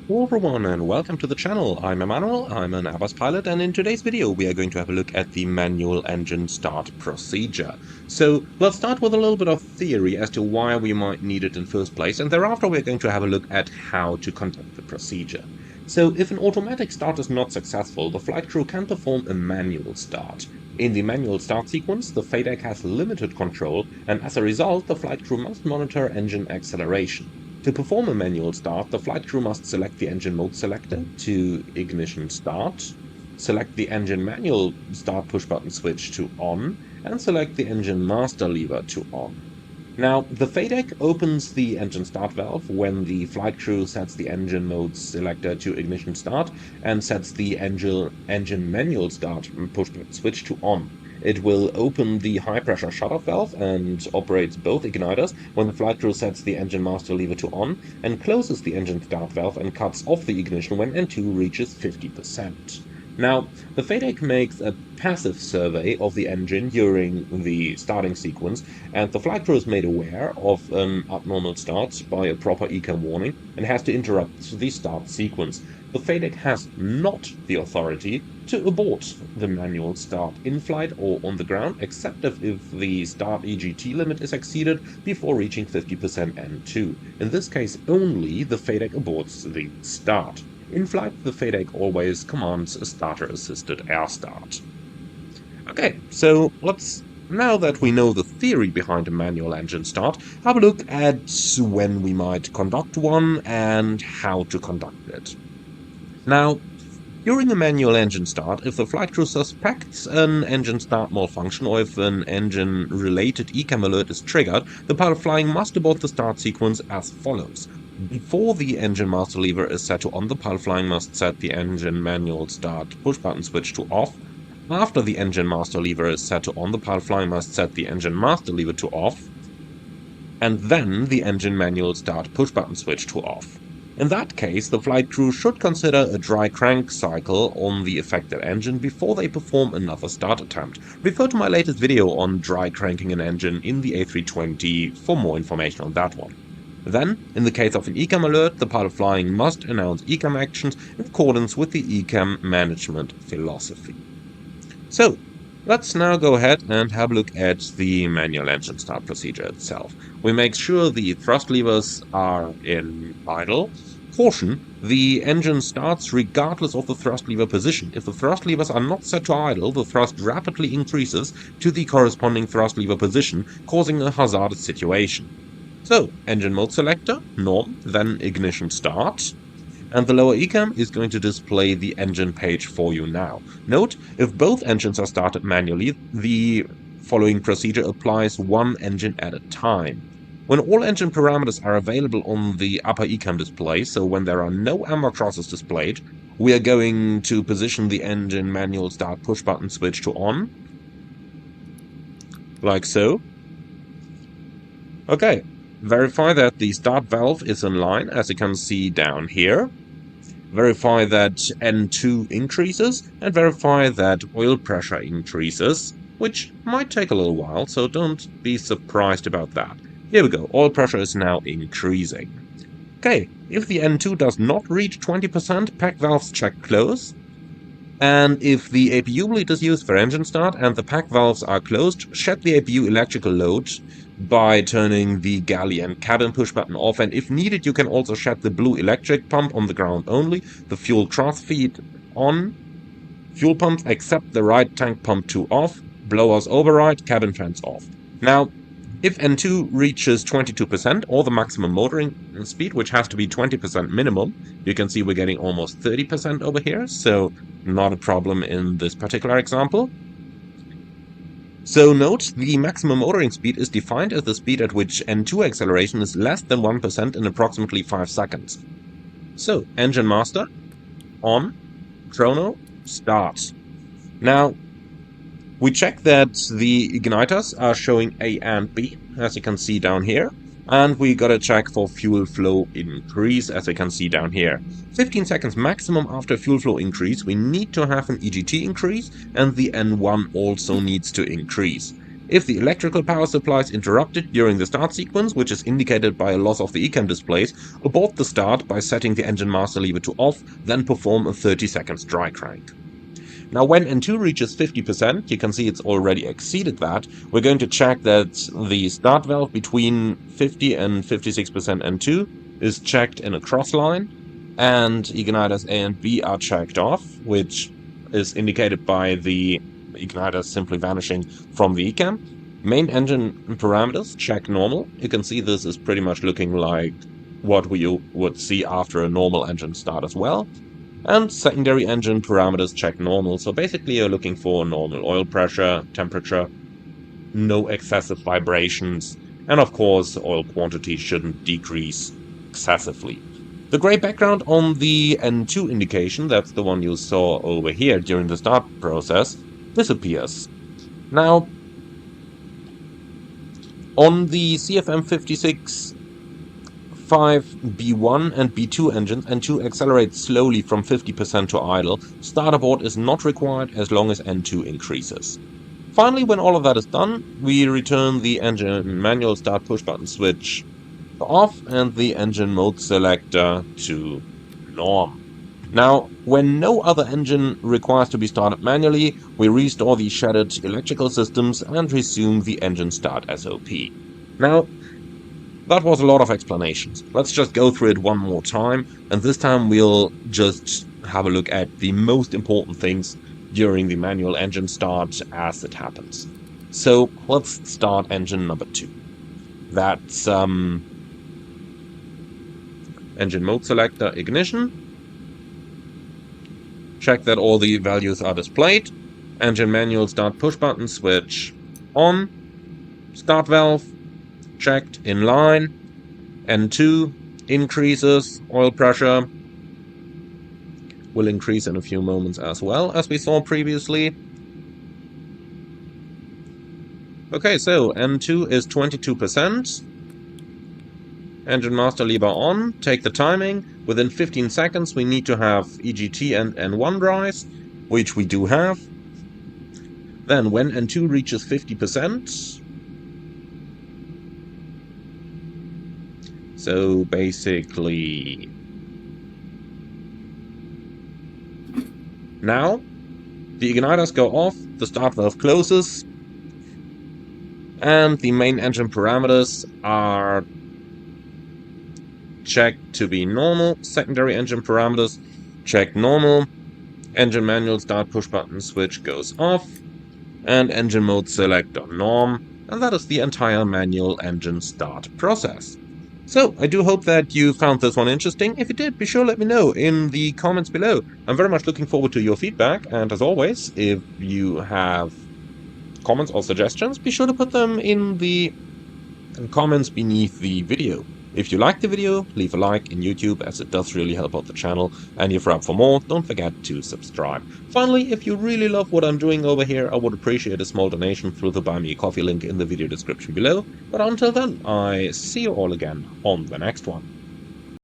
Hello everyone and welcome to the channel. I'm Emmanuel, I'm an Airbus pilot, and in today's video we are going to have a look at the manual engine start procedure. So let's start with a little bit of theory as to why we might need it in the first place, and thereafter we're going to have a look at how to conduct the procedure. So if an automatic start is not successful, the flight crew can perform a manual start. In the manual start sequence, the FADEC has limited control, and as a result the flight crew must monitor engine acceleration. To perform a manual start, the flight crew must select the engine mode selector to ignition start, select the engine manual start push button switch to on, and select the engine master lever to on. Now, the FADEC opens the engine start valve when the flight crew sets the engine mode selector to ignition start and sets the engine manual start push button switch to on. It will open the high-pressure shutoff valve and operates both igniters when the flight crew sets the engine master lever to on, and closes the engine start valve and cuts off the ignition when N2 reaches 50%. Now, the FADEC makes a passive survey of the engine during the starting sequence, and the flight crew is made aware of an abnormal start by a proper ECAM warning and has to interrupt the start sequence. The FADEC has not the authority to abort the manual start in flight or on the ground, except if the start EGT limit is exceeded before reaching 50% N2. In this case only, the FADEC aborts the start. In flight, the FADEC always commands a starter-assisted air start. Okay, so now that we know the theory behind a manual engine start, have a look at when we might conduct one and how to conduct it. Now, during a manual engine start, if the flight crew suspects an engine start malfunction or if an engine-related ECAM alert is triggered, the pilot flying must abort the start sequence as follows. Before the engine master lever is set to on, the pilot flying must set the engine manual start push button switch to off. After the engine master lever is set to on, the pilot flying must set the engine master lever to off, and then the engine manual start push button switch to off. In that case, the flight crew should consider a dry crank cycle on the affected engine before they perform another start attempt. Refer to my latest video on dry cranking an engine in the A320 for more information on that one. Then, in the case of an ECAM alert, the pilot flying must announce ECAM actions in accordance with the ECAM management philosophy. So, let's now go ahead and have a look at the manual engine start procedure itself. We make sure the thrust levers are in idle. Caution, the engine starts regardless of the thrust lever position. If the thrust levers are not set to idle, the thrust rapidly increases to the corresponding thrust lever position, causing a hazardous situation. So, engine mode selector, norm, then ignition start, and the lower ECAM is going to display the engine page for you now. Note, if both engines are started manually, the following procedure applies one engine at a time. When all engine parameters are available on the upper ECAM display, so when there are no amber crosses displayed, we are going to position the engine manual start push button switch to on, like so. Okay. Verify that the start valve is in line, as you can see down here. Verify that N2 increases, and verify that oil pressure increases, which might take a little while, so don't be surprised about that. Here we go, oil pressure is now increasing. Okay, if the N2 does not reach 20%, pack valves check close. And if the APU bleed is used for engine start and the pack valves are closed, shed the APU electrical load by turning the galley and cabin push button off, and if needed you can also shed the blue electric pump on the ground only, the fuel cross feed on, fuel pumps except the right tank pump 2 off, blowers override, cabin fans off. Now, if N2 reaches 22% or the maximum motoring speed, which has to be 20% minimum, you can see we're getting almost 30% over here, so not a problem in this particular example. So note, the maximum motoring speed is defined as the speed at which N2 acceleration is less than 1% in approximately 5 seconds. So, engine master, on, chrono, start. Now, we check that the igniters are showing A and B, as you can see down here, and we gotta check for fuel flow increase, as you can see down here. 15 seconds maximum after fuel flow increase, we need to have an EGT increase, and the N1 also needs to increase. If the electrical power supply is interrupted during the start sequence, which is indicated by a loss of the ECAM displays, abort the start by setting the engine master lever to off, then perform a 30 seconds dry crank. Now when N2 reaches 50%, you can see it's already exceeded that, we're going to check that the start valve between 50 and 56% N2 is checked in a cross line, and igniters A and B are checked off, which is indicated by the igniters simply vanishing from the ECAM. Main engine parameters check normal. You can see this is pretty much looking like what we would see after a normal engine start as well. And secondary engine parameters check normal, so basically you're looking for normal oil pressure, temperature, no excessive vibrations, and of course oil quantity shouldn't decrease excessively. The gray background on the N2 indication, that's the one you saw over here during the start process, disappears. Now, on the CFM56 B1 and B2 engines, N2 accelerates slowly from 50% to idle. Start abort is not required as long as N2 increases. Finally, when all of that is done, we return the engine manual start push button switch off and the engine mode selector to norm. Now, when no other engine requires to be started manually, we restore the shattered electrical systems and resume the engine start SOP. Now, that was a lot of explanations. Let's just go through it one more time, and this time we'll just have a look at the most important things during the manual engine start as it happens. So let's start engine number 2. That's engine mode selector ignition. Check that all the values are displayed. Engine manual start push button switch on. Start valve checked in line. N2 increases. Oil pressure will increase in a few moments as well, as we saw previously. Okay, so N2 is 22%. Engine master lever on. Take the timing. Within 15 seconds we need to have EGT and N1 dries, which we do have. Then when N2 reaches 50%, so basically now the igniters go off, the start valve closes, and the main engine parameters are checked to be normal. Secondary engine parameters checked normal. Engine manual start push button switch goes off, and engine mode selector norm, and that is the entire manual engine start process. So, I do hope that you found this one interesting. If you did, be sure to let me know in the comments below. I'm very much looking forward to your feedback, and as always, if you have comments or suggestions, be sure to put them in the comments beneath the video. If you liked the video, leave a like in YouTube, as it does really help out the channel, and if you're up for more, don't forget to subscribe. Finally, if you really love what I'm doing over here, I would appreciate a small donation through the Buy Me a Coffee link in the video description below. But until then, I see you all again on the next one.